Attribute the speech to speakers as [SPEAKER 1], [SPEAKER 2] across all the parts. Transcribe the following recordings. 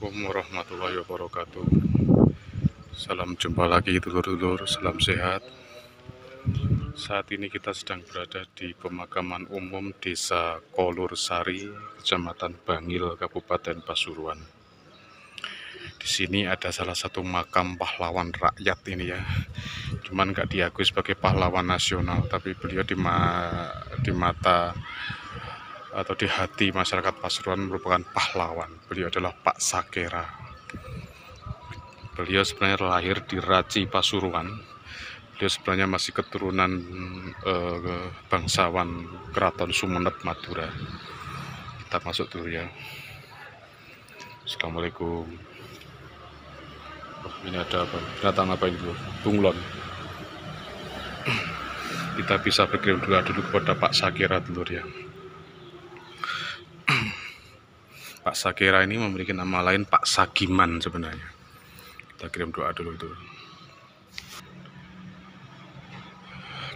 [SPEAKER 1] Assalamualaikum warahmatullahi wabarakatuh. Salam jumpa lagi dulur-dulur, salam sehat. Saat ini kita sedang berada di pemakaman umum Desa Kolur Sari, Kecamatan Bangil, Kabupaten Pasuruan. Di sini ada salah satu makam pahlawan rakyat ini ya. Cuman nggak diakui sebagai pahlawan nasional, tapi beliau di mata atau di hati masyarakat Pasuruan merupakan pahlawan. Beliau adalah Pak Sakera. Beliau sebenarnya lahir di Raci, Pasuruan. Beliau sebenarnya masih keturunan bangsawan Keraton Sumenep, Madura. Kita masuk dulu ya. Assalamualaikum. Oh, ini ada apa? Binatang apa ini dulu? Bunglon. Kita bisa berkirim doa dulu kepada Pak Sakera dulu ya. Pak Sakera ini memiliki nama lain Pak Sagiman sebenarnya. Kita kirim doa dulu itu.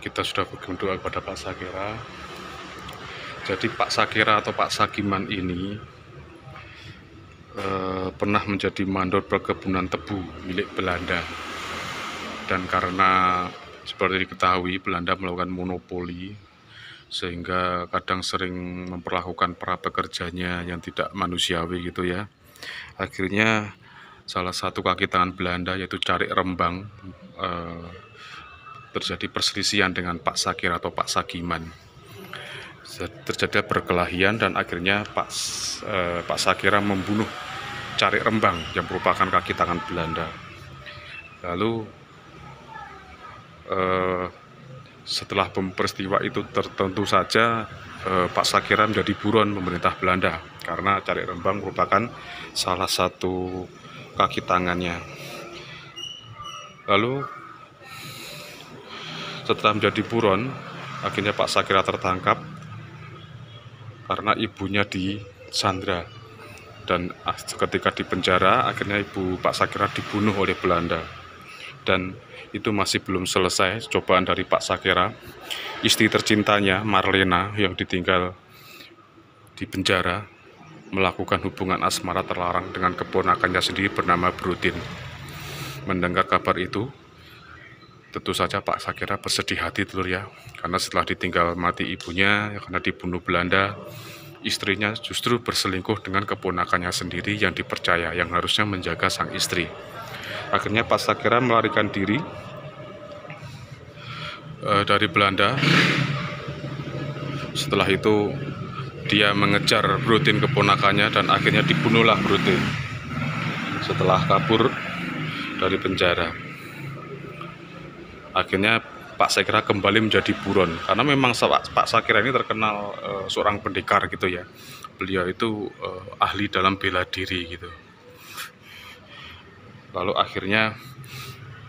[SPEAKER 1] Kita sudah berkirim doa kepada Pak Sakera. Jadi Pak Sakera atau Pak Sagiman ini pernah menjadi mandor perkebunan tebu milik Belanda. Dan karena seperti diketahui Belanda melakukan monopoli, sehingga kadang sering memperlakukan para pekerjanya yang tidak manusiawi gitu ya. Akhirnya salah satu kaki tangan Belanda yaitu Carik Rembang terjadi perselisihan dengan Pak Sakera atau Pak Sagiman. Terjadi perkelahian dan akhirnya Pak Sakera membunuh Carik Rembang yang merupakan kaki tangan Belanda. Lalu setelah peristiwa itu tentu saja Pak Sakera menjadi buron pemerintah Belanda karena Carik Rembang merupakan salah satu kaki tangannya. Lalu setelah menjadi buron, akhirnya Pak Sakera tertangkap karena ibunya disandra, dan ketika di penjara akhirnya ibu Pak Sakera dibunuh oleh Belanda. Dan itu masih belum selesai cobaan dari Pak Sakera. Istri tercintanya Marlena yang ditinggal di penjara melakukan hubungan asmara terlarang dengan keponakannya sendiri bernama Brodin. Mendengar kabar itu, tentu saja Pak Sakera bersedih hati dulu ya, karena setelah ditinggal mati ibunya karena dibunuh Belanda, istrinya justru berselingkuh dengan keponakannya sendiri yang dipercaya, yang harusnya menjaga sang istri. Akhirnya Pak Sakera melarikan diri dari Belanda. Setelah itu dia mengejar Brodin keponakannya dan akhirnya dibunuhlah Brodin setelah kabur dari penjara. Akhirnya Pak Sakera kembali menjadi buron karena memang Pak Sakera ini terkenal seorang pendekar gitu ya. Beliau itu ahli dalam bela diri gitu. Lalu akhirnya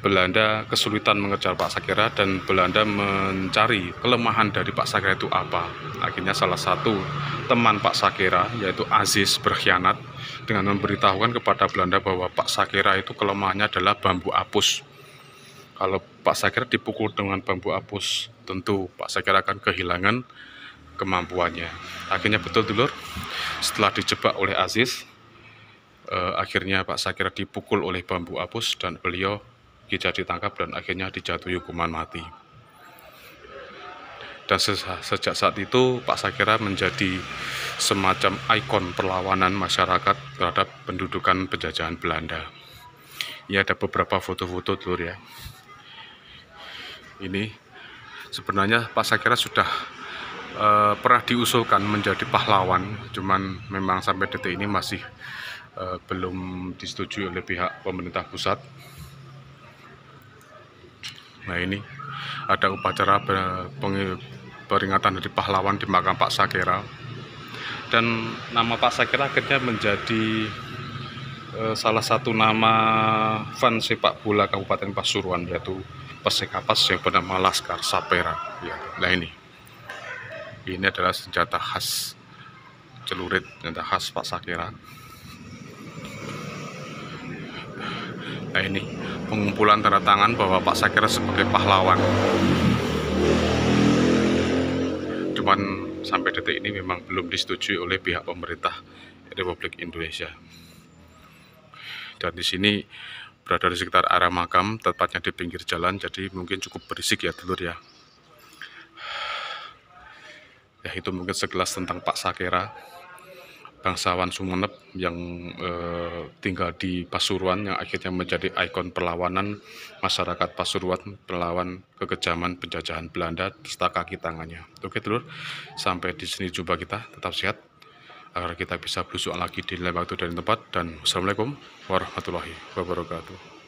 [SPEAKER 1] Belanda kesulitan mengejar Pak Sakera dan Belanda mencari kelemahan dari Pak Sakera itu apa. Akhirnya salah satu teman Pak Sakera yaitu Aziz berkhianat dengan memberitahukan kepada Belanda bahwa Pak Sakera itu kelemahannya adalah bambu apus. Kalau Pak Sakera dipukul dengan bambu apus, tentu Pak Sakera akan kehilangan kemampuannya. Akhirnya betul dulur, setelah dijebak oleh Aziz, akhirnya Pak Sakera dipukul oleh bambu apus dan beliau tidak ditangkap dan akhirnya dijatuhi hukuman mati. Dan sejak saat itu Pak Sakera menjadi semacam ikon perlawanan masyarakat terhadap pendudukan penjajahan Belanda. Ini ada beberapa foto-foto dulur ya. Ini sebenarnya Pak Sakera sudah pernah diusulkan menjadi pahlawan, cuman memang sampai detik ini masih belum disetujui oleh pihak pemerintah pusat. Nah, ini ada upacara peringatan dari pahlawan di makam Pak Sakera, dan nama Pak Sakera akhirnya menjadi salah satu nama fans sepak bola Kabupaten Pasuruan, yaitu Persekapas yang bernama Laskar Sapera ya. Nah, ini adalah senjata khas celurit, senjata khas Pak Sakera. Nah, ini pengumpulan tanda tangan bahwa Pak Sakera sebagai pahlawan. Cuman sampai detik ini memang belum disetujui oleh pihak pemerintah Republik Indonesia. Dan di sini berada di sekitar area makam, tepatnya di pinggir jalan, jadi mungkin cukup berisik ya dulur ya. Ya itu mungkin sekilas tentang Pak Sakera, bangsawan Sumeneb yang tinggal di Pasuruan, yang akhirnya menjadi ikon perlawanan masyarakat Pasuruan melawan kekejaman penjajahan Belanda serta kaki tangannya. Oke dulur, sampai di sini jumpa kita, tetap sehat agar kita bisa belusuk lagi di lain waktu dan tempat, dan wassalamualaikum warahmatullahi wabarakatuh.